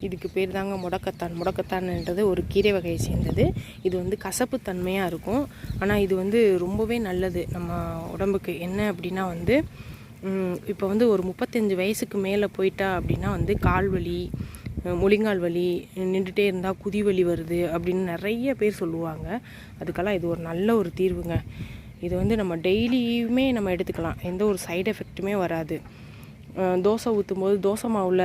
இதுக்கு பேர் தாங்க முடக்கத்தான். முடக்கத்தான்ன்றது ஒரு கீரை வகையை சேர்ந்தது. இது வந்து கசப்பு தன்மையாக இருக்கும். ஆனால் இது வந்து ரொம்பவே நல்லது நம்ம உடம்புக்கு. என்ன அப்படின்னா வந்து இப்போ வந்து ஒரு 35 வயசுக்கு மேலே போயிட்டா அப்படின்னா வந்து கால் வலி, முழங்கால் வலி, நின்றுட்டே இருந்தால் குதி வலி வருது அப்படின்னு நிறைய பேர் சொல்லுவாங்க. அதுக்கெல்லாம் இது ஒரு நல்ல ஒரு தீர்வுங்க. இது வந்து நம்ம டெய்லியுமே நம்ம எடுத்துக்கலாம். எந்த ஒரு சைடு எஃபெக்ட்டுமே வராது. தோசை ஊற்றும் போது தோசை மாவில்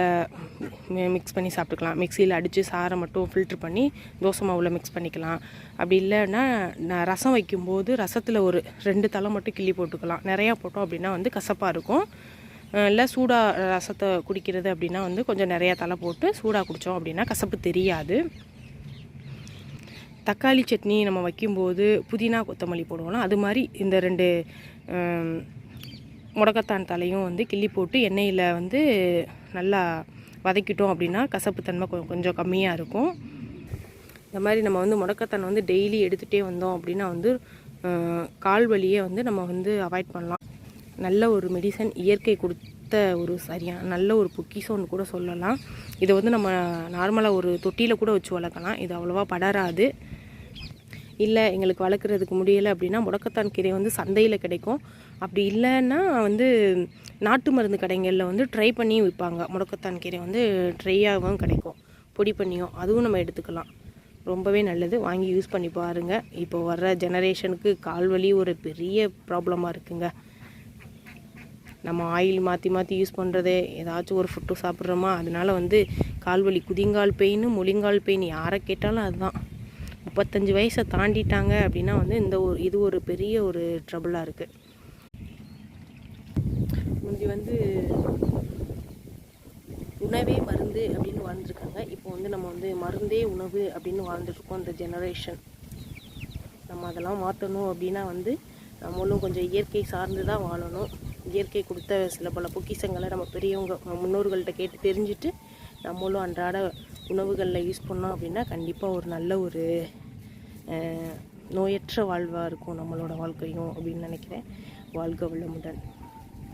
மிக்ஸ் பண்ணி சாப்பிட்டுக்கலாம். மிக்சியில் அடித்து சாரை மட்டும் ஃபில்ட்ரு பண்ணி தோசை மாவில் மிக்ஸ் பண்ணிக்கலாம். அப்படி இல்லைன்னா நான் ரசம் வைக்கும்போது ரசத்தில் ஒரு 2 தலை மட்டும் கிள்ளி போட்டுக்கலாம். நிறையா போட்டோம் அப்படின்னா வந்து கசப்பாக இருக்கும். இல்லை சூடாக ரசத்தை குடிக்கிறது அப்படின்னா வந்து கொஞ்சம் நிறையா தலை போட்டு சூடாக குடித்தோம் அப்படின்னா கசப்பு தெரியாது. தக்காளி சட்னி நம்ம வைக்கும்போது புதினா கொத்தமல்லி போடுவோம்னா அது மாதிரி இந்த 2 முடக்கத்தான் தலையும் வந்து கிள்ளி போட்டு எண்ணெயில் வந்து நல்லா வதக்கிட்டோம் அப்படின்னா கசப்பு தன்மை கொஞ்சம் கம்மியாக இருக்கும். இந்த மாதிரி நம்ம வந்து முடக்கத்தான் வந்து டெய்லி எடுத்துகிட்டே வந்தோம் அப்படின்னா வந்து கால் வலியை வந்து நம்ம வந்து அவாய்ட் பண்ணலாம். நல்ல ஒரு மெடிசன், இயற்கை கொடுத்த ஒரு சரியான நல்ல ஒரு பொக்கிஷம்னு கூட சொல்லலாம். இதை வந்து நம்ம நார்மலாக ஒரு தொட்டியில் கூட வச்சு வளர்க்கலாம். இது அவ்வளோவா படராது. இல்லை எங்களுக்கு வளர்க்குறதுக்கு முடியலை அப்படின்னா முடக்கத்தான் கீரை வந்து சந்தையில் கிடைக்கும். அப்படி இல்லைன்னா வந்து நாட்டு மருந்து கடைகளில் வந்து ட்ரை பண்ணி விற்பாங்க. முடக்கத்தான் கீரை வந்து ட்ரையாகவும் கிடைக்கும், பொடி பண்ணியும். அதுவும் நம்ம எடுத்துக்கலாம். ரொம்பவே நல்லது. வாங்கி யூஸ் பண்ணி பாருங்கள். இப்போ வர்ற ஜெனரேஷனுக்கு கால்வலி ஒரு பெரிய ப்ராப்ளமாக இருக்குங்க. நம்ம ஆயில் மாற்றி மாற்றி யூஸ் பண்ணுறதே, ஏதாச்சும் ஒரு ஃபுட்டு சாப்பிட்றோமா அதனால் வந்து கால்வலி, குதிங்கால் பெயின், முழங்கால் பெயின் யாரை கேட்டாலும் அதுதான். 35 வயசை தாண்டிட்டாங்க அப்படின்னா வந்து இது ஒரு பெரிய ஒரு ட்ரபிளாக இருக்குது. முந்தி வந்து உணவே மருந்து அப்படின்னு வாழ்ந்துருக்காங்க. இப்போ வந்து நம்ம வந்து மருந்தே உணவு அப்படின்னு வாழ்ந்துட்டுருக்கோம். இந்த ஜெனரேஷன் நம்ம அதெல்லாம் மாற்றணும் அப்படின்னா வந்து நம்மளும் கொஞ்சம் இயற்கை சார்ந்து தான் வாழணும். இயற்கை கொடுத்த சில பல பொக்கிஷங்களை நம்ம பெரியவங்க முன்னோர்கள்ட்ட கேட்டு தெரிஞ்சுட்டு நம்மளும் அன்றாட உணவுகளில் யூஸ் பண்ணோம் அப்படின்னா கண்டிப்பாக ஒரு நல்ல ஒரு நோயற்ற வாழ்வாக இருக்கும் நம்மளோட வாழ்க்கையும் அப்படின்னு நினைக்கிறேன். வாழ்க வளமுடன்.